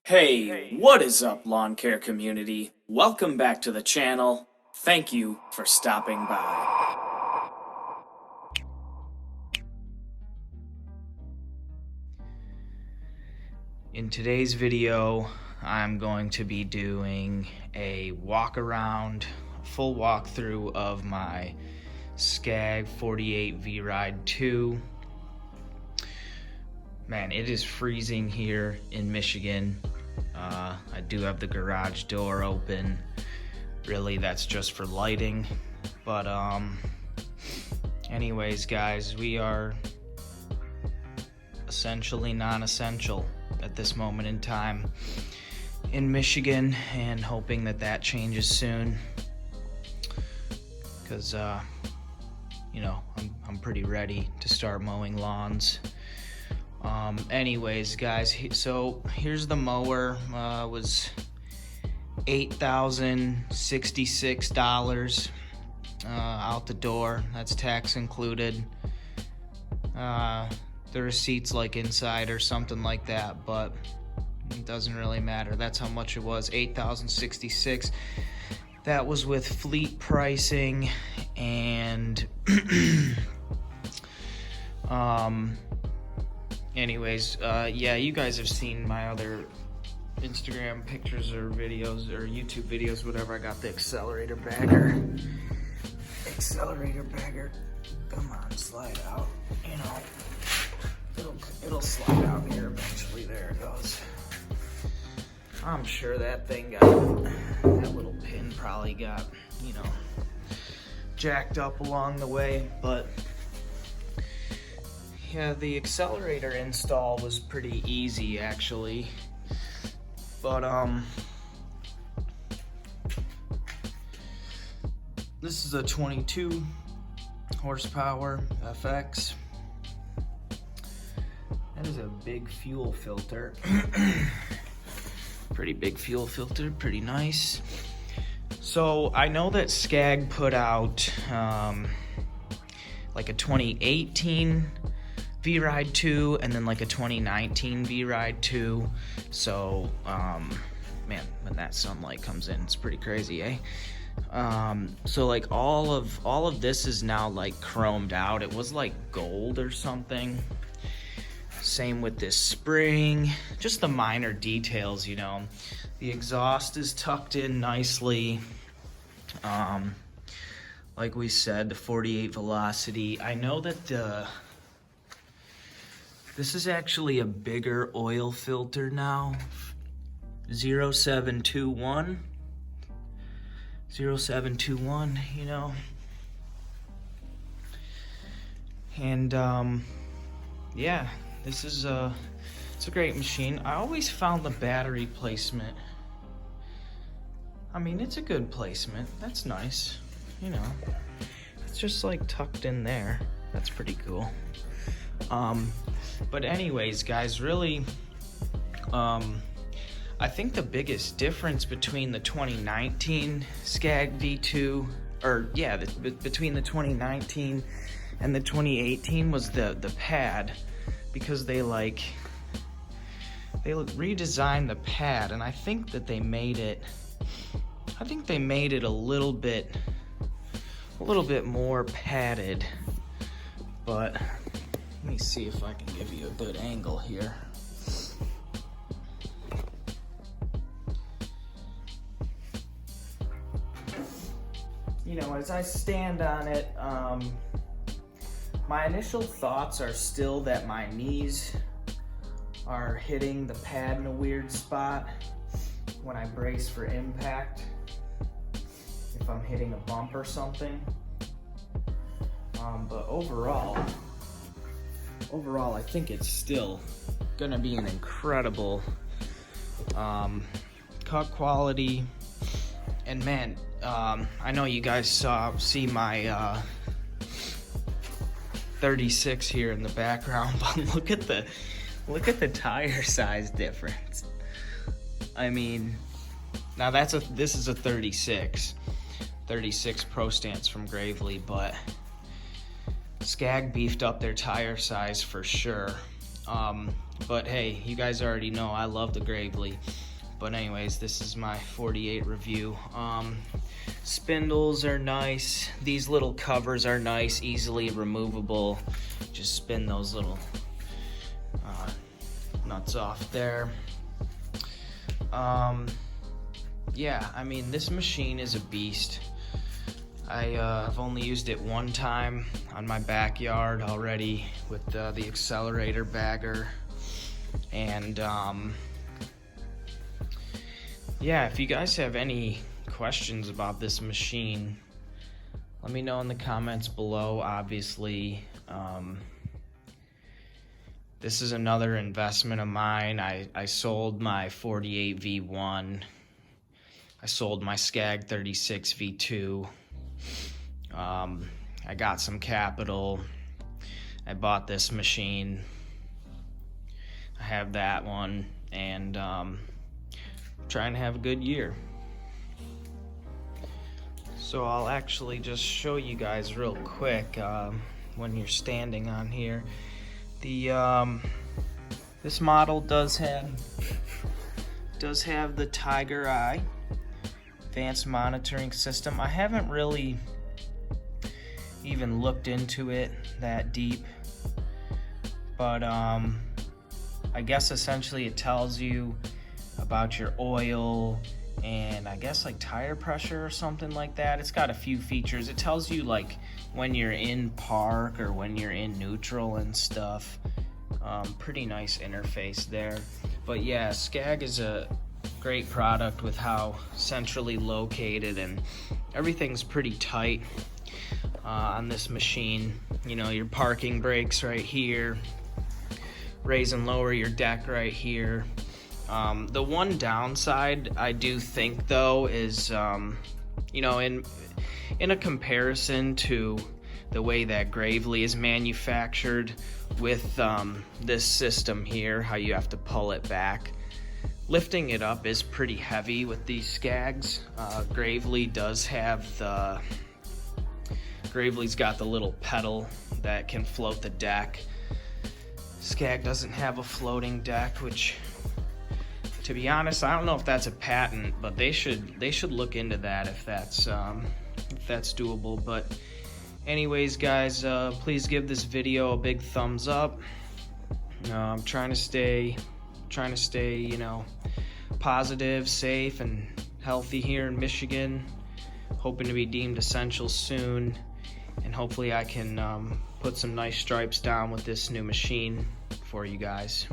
Hey, what is up, lawn care community? Welcome back to the channel. Thank you for stopping by. In today's video, I'm going to be doing a walk around, full walkthrough of my SCAG 48 V-Ride 2. Man, it is freezing here in Michigan. I do have the garage door open. Really, that's just for lighting. But anyways, guys, we are essentially non-essential at this moment in time in Michigan, and hoping that that changes soon. Because, you know, I'm pretty ready to start mowing lawns. Anyways, guys, so here's the mower. Was $8,066 out the door. That's tax included. The receipt's like inside or something like that, but it doesn't really matter. That's how much it was, $8,066. That was with fleet pricing and anyways, yeah, you guys have seen my other Instagram pictures or videos or YouTube videos, whatever. I got the accelerator bagger. Come on, slide out. You know, it'll slide out here eventually. There it goes. I'm sure that thing got, that little pin probably got, you know, jacked up along the way, but yeah, the accelerator install was pretty easy actually, but this is a 22 horsepower FX. That is a big fuel filter. Pretty big fuel filter, pretty nice. So I know that SCAG put out like a 2018 V-Ride 2 and then like a 2019 V-Ride 2. So, man, when that sunlight comes in, it's pretty crazy, eh? So like all of this is now like chromed out. It was like gold or something. Same with this spring, just the minor details, you know. The exhaust is tucked in nicely. Like we said, the 48 velocity. I know that this is actually a bigger oil filter now. 0721, you know. And yeah, this is it's a great machine. I always found the battery placement, I mean, it's a good placement. That's nice, you know. It's just like tucked in there. That's pretty cool. But anyways, guys, really, I think the biggest difference between the 2019 SCAG V2, or yeah, between the 2019 and the 2018 was the pad, because they redesigned the pad, and I think that they made it a little bit more padded. But let me see if I can give you a good angle here. You know, as I stand on it, my initial thoughts are still that my knees are hitting the pad in a weird spot when I brace for impact, if I'm hitting a bump or something. But overall, I think it's still gonna be an incredible cut quality. And man, I know you guys see my 36 here in the background, but look at the tire size difference. I mean, now this is a 36 Pro Stance from Gravely, but SCAG beefed up their tire size for sure. But hey, you guys already know I love the Gravely. But anyways, this is my 48 review. Spindles are nice. These little covers are nice, easily removable. Just spin those little nuts off there. Yeah, I mean, this machine is a beast. I've only used it one time on my backyard already with the accelerator bagger. And yeah, if you guys have any questions about this machine, let me know in the comments below. Obviously, this is another investment of mine. I sold my 48 V1. I sold my SCAG 36 V2. I got some capital. I bought this machine. I have that one, and trying to have a good year. So I'll actually just show you guys real quick when you're standing on here. This model does have the Tiger Eye advanced monitoring system. I haven't really even looked into it that deep, but I guess essentially it tells you about your oil and I guess like tire pressure or something like that. It's got a few features. It tells you like when you're in park or when you're in neutral and stuff. Pretty nice interface there. But yeah, SCAG is a great product with how centrally located, and everything's pretty tight on this machine. You know, your parking brakes right here, raise and lower your deck right here. The one downside I do think though is, you know, in a comparison to the way that Gravely is manufactured with this system here, how you have to pull it back, lifting it up is pretty heavy with these SCAGs. Gravely's got the little pedal that can float the deck. SCAG doesn't have a floating deck, which, to be honest, I don't know if that's a patent, but they should look into that if that's doable. But anyways, guys, please give this video a big thumbs up. I'm trying to stay, you know, positive, safe, and healthy here in Michigan. Hoping to be deemed essential soon, and hopefully I can put some nice stripes down with this new machine for you guys.